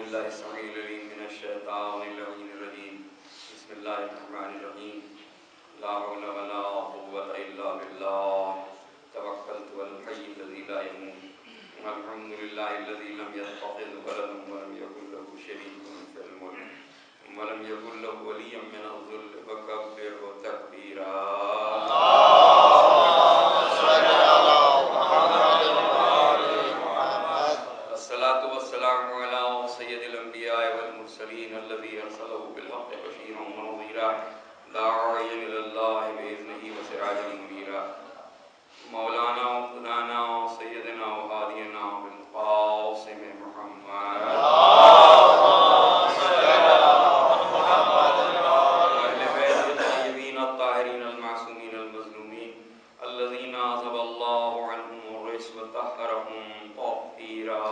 بالله السميع العليم من الشيطان اللعين الرجيم بسم الله الرحمن الرحيم لا حول ولا قوة إلا بالله توكلت على الحي الذي لا يموت الحمد لله الذي لم يتخذ ولدا ولم يكن له شريك في الملك ولم يكن له ولي من الذل فكبره تكبيرا. الصلاة والسلام على سيد الأنبياء والمرسلين الذي أرسله بالحق بشيرا ونذيرا داعيا إلى الله بإذنه وسراجا منيرا مولانا وخدانا سيدنا وهادينا بالقاسم محمد وأهل بيته الطيبين الطاهرين المعصومين المظلومين الذين عذب الله عنهم الرجس وطهرهم تطهيرا.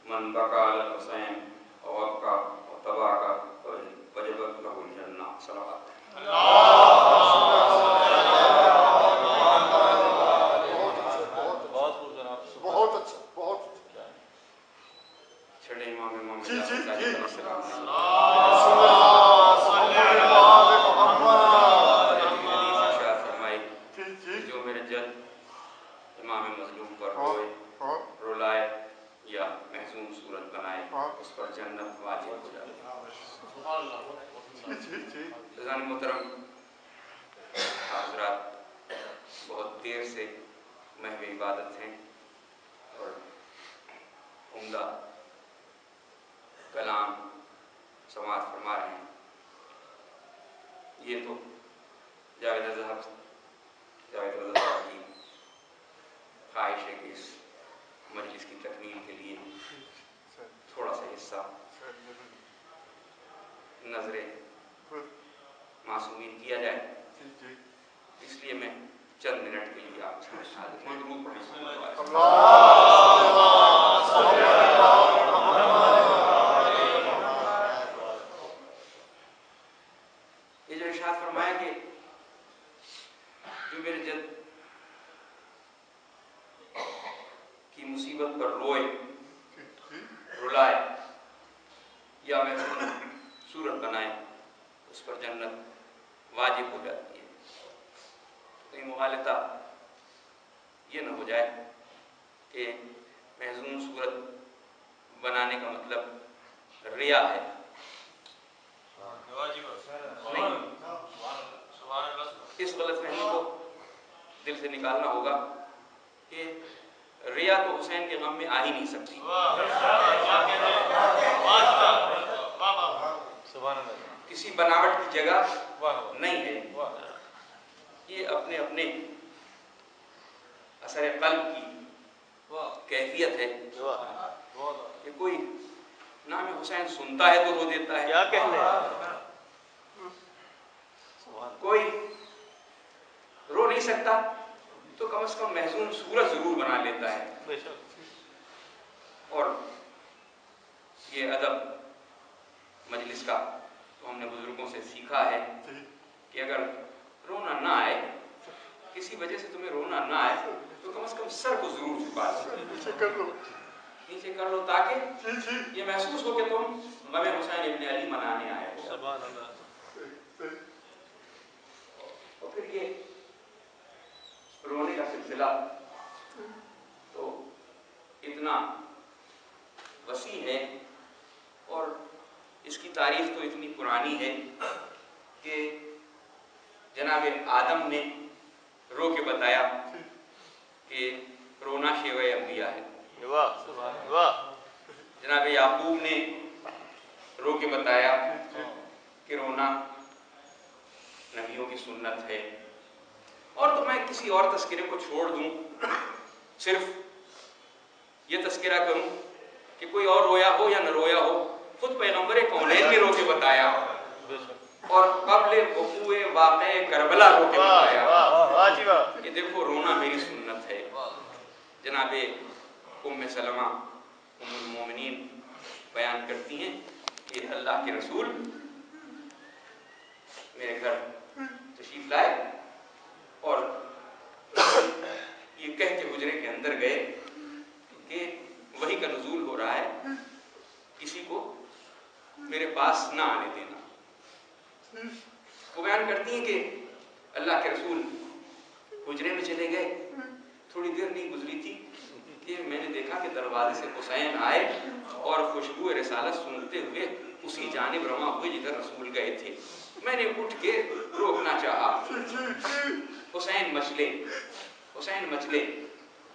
من بقى على الحسين ووقع وتباكى وجبت له الجنة. صلوات بہت اچھا بہت چھڑے امام محمد جی جی علیہ جی السلام جو میرے جد امام مظلوم پر روئے رولائے یا محزون صورت بنائے اس پر جنت واجب ہو جائے. فضان محترم حضرات بہت دیر سے محو عبادت ہیں اور عمدہ کلام سماعت فرما رہے ہیں. یہ تو جاوید رضا صاحب کی خواہش ہے کہ اس مجلس کی تکمیل کے لیے تھوڑا سا حصہ نظر معصومین کیا جائے. اس لیے میں چند منٹ کے لیے آپ سے درود پڑھیں. یہ جو ارشاد فرمایا کہ جو میرے جد کی مصیبت پر روئے رلائے یا محزون صورت بنائے اس پر جنت واجب ہو جاتی ہے. کہیں مغالطہ یہ نہ ہو جائے کہ محزون صورت بنانے کا مطلب ریا ہے. نہیں, اس غلط فہمی کو دل سے نکالنا ہوگا کہ ریا تو حسین کے غم میں آ ہی نہیں سکتی. کسی بناوٹ کی جگہ نہیں ہے. یہ اپنے اپنے اثر قلب کی کیفیت ہے کہ کوئی نام حسین سنتا ہے تو رو دیتا ہے, کیا کہنے, کوئی رو نہیں سکتا تو کم از کم محزون صورت ضرور بنا لیتا ہے. اور یہ ادب مجلس کا تو ہم نے بزرگوں سے سیکھا ہے کہ اگر رونا نہ آئے, کسی وجہ سے تمہیں رونا نہ آئے تو کم از کم سر کو ضرور جھکا دو, نیچے کر لو تاکہ یہ محسوس ہو کہ تم غم حسین ابن علی منانے آئے ہو. اور پھر یہ رونے کا سلسلہ تو اتنا وسیع ہے اور اس کی تاریخ تو اتنی پرانی ہے کہ جناب آدم نے رو کے بتایا کہ رونا شیوہ انبیاء ہے. جناب یعقوب نے رو کے بتایا کہ رونا نبیوں کی سنت ہے. اور تو میں کسی اور تذکرے کو چھوڑ دوں, صرف یہ تذکرہ کروں کہ کوئی اور رویا ہو یا نہ رویا ہو, خود پیغمبر کونین نے رو کے بتایا اور قبل وقوع واقع کربلا رو کے بتایا کہ دیکھو رونا میری سنت ہے. جناب ام سلمہ ام المومنین بیان کرتی ہیں کہ اللہ کے رسول میرے گھر تشریف لائے اور یہ کہہ کے حجرے کے اندر گئے کہ وحی کا نزول ہو رہا ہے، کسی کو میرے پاس نہ آنے دینا۔ وہ بیان کرتی ہیں کہ اللہ کے رسول حجرے میں چلے گئے، تھوڑی دیر نہیں گزری تھی کہ میں نے دیکھا کہ دروازے سے حسین آئے اور خوشبو رسالت سنتے ہوئے اسی جانب رواں ہوئے جدھر رسول گئے تھے۔ میں نے اٹھ کے روکنا چاہا، حسین مچلے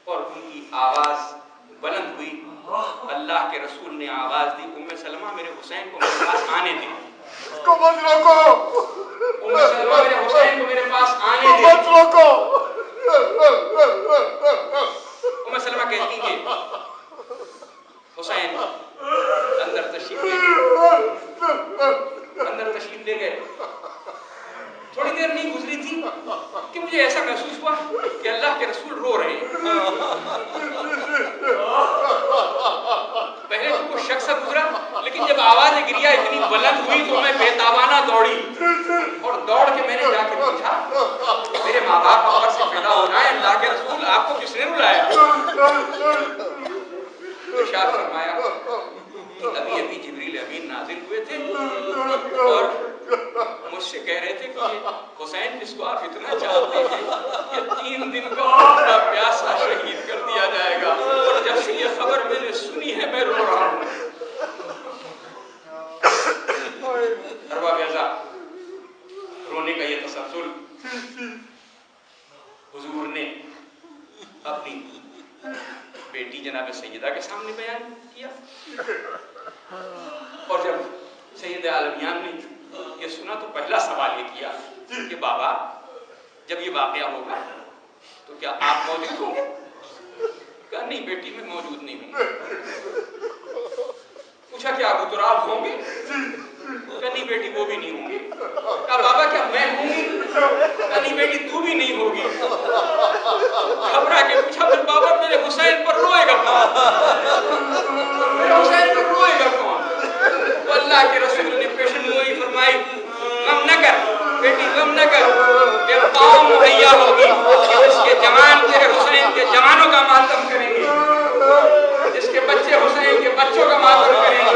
اور ان کی آواز بلند ہوئی۔ اللہ کے رسول نے آواز دی، ام سلمہ میرے حسین کو میرے پاس آنے دے، اس کو مت روکو، ام سلمہ میرے حسین کو میرے پاس آنے دے۔ مت روکو۔ ام سلمہ کہتی کہ حسین اندر تشریف لے گئے۔ تھوڑی دیر نہیں گزری تھی کہ مجھے ایسا محسوس ہوا کہ اللہ کے رسول رو رہے ہیں۔ پہلے تو کچھ شخص گزرا، لیکن جب آواز گریا اتنی بلند ہوئی تو میں بے تابانہ دوڑی اور دوڑ کے میں نے جا کے پوچھا، میرے ماں باپ اوپر سے پیدا ہو جائیں، اللہ کے رسول آپ کو کس نے رلایا؟ ارشاد فرمایا کہ ابھی جبریل امین نازل ہوئے تھے اور مجھ سے کہہ رہے تھے کہ حسین جس کو آپ اتنا چاہتے ہیں یہ 3 دن کا بھوکا پیاسا شہید کر دیا جائے گا، اور جب سے یہ خبر میں نے سنی ہے میں رو رہا ہوں۔ ارباب اعزاز، رونے کا یہ تسلسل حضور نے اپنی بیٹی جناب سیدہ کے سامنے بیان کیا، اور جب سید عالمیان نے یہ سنا تو پہلا سوال یہ کیا کہ بابا جب یہ واقعہ ہوگا تو کیا آپ موجود ہوں گے؟ کہا نہیں بیٹی میں موجود نہیں ہوں۔ پوچھا کیا ابو تراب ہوں گے؟ کہا نہیں بیٹی وہ بھی نہیں ہوں گے۔ کہا بابا کیا میں ہوں گی؟ کہا نہیں بیٹی تو بھی نہیں ہوگی۔ گھبرا کے پوچھا پھر بابا میرے حسین پر روئے گا کون؟ میرے حسین پر روئے گا کون؟ تو اللہ کے رسول نے پیشن گوئی فرمائی، غم نہ کر بیٹی، غم نہ کر، یہ قوم مہیا ہوگی جس کے جوان تیرے حسین کے جوانوں کا ماتم کریں گے، جس کے بچے حسین کے بچوں کا ماتم کریں گے،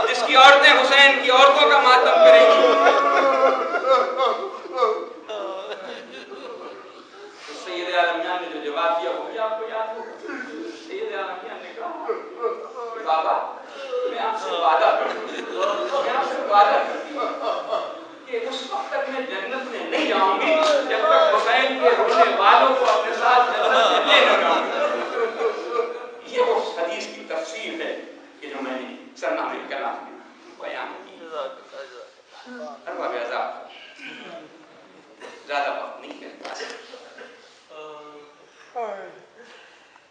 جس کی عورتیں حسین کی عورتوں کا ماتم کریں گی۔ سید عالمیان نے جو جواب دیا وہ بھی آپ کو یاد ہوگا۔ سید عالمیان نے کہا کہ بابا میں آپ سے وعدہ کرتی ہوں کہ اس وقت تک میں جنت میں نہیں جاؤں گی جب تک حسین کے رونے والوں کو اپنے ساتھ جنت میں لے نہ جاؤں گی۔ یہ اس حدیث کی تفسیر ہے کہ جو میں نے سرنامہ کلام میں بیان کی۔ ارباب اعزاز، زیادہ وقت نہیں ہے،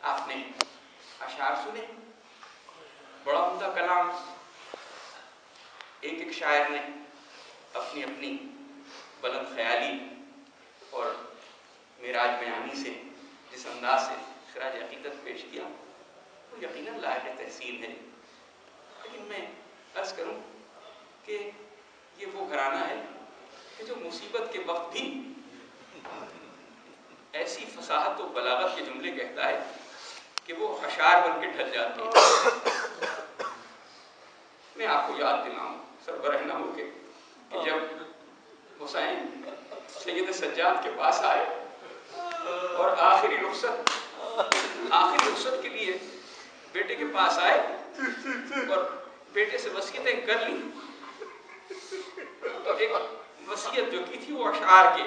آپ نے اشعار سنے، بڑا عمدہ کلام، ایک شاعر نے اپنی اپنی بلند خیالی اور معراج بیانی سے جس انداز سے خراج عقیدت پیش کیا وہ یقیناً لائق تحسین ہے، لیکن میں عرض کروں کہ یہ وہ گھرانہ ہے کہ جو مصیبت کے وقت بھی ایسی فصاحت و بلاغت کے جملے کہتا ہے کہ وہ اشعار بن کے ڈھل جاتے ہیں۔ میں آپ کو یاد دلاؤں سربراہ نہ ہو کہ جب حسین سید سجاد کے پاس آئے اور آخری رخصت کے لیے بیٹے کے پاس آئے اور بیٹے سے وصیتیں کر لی، تو ایک وصیت جو کی تھی وہ اشعار کے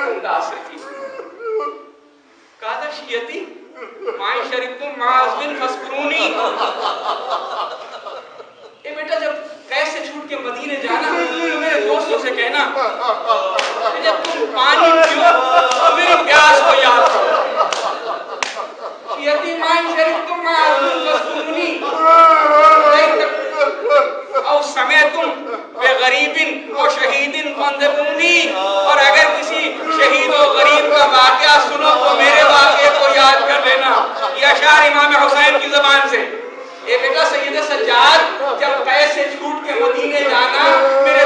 انداز سے تھی۔ کادا شیعتی مائن شریکتم معاذبن فسکرونی، اے بیٹا جب قید سے چھوٹ کے مدینے جانا تو میرے دوستوں سے کہنا کہ جب تم پانی پیو تو میری پیاس کو یاد کرو۔ شیعتی مائن شریکتم معاذبن فسکرونی او سمیتم بغریب و شہید فانذرونی، اور اگر کسی شہید و غریب کا واقعہ سنو تو میرے واقعے کو یاد کر لینا۔ یہ اشعار امام حسین کی زبان سے۔ اے بیٹا سید سجاد جب قید سے چھوٹ کے مدینے جانا میرے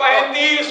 35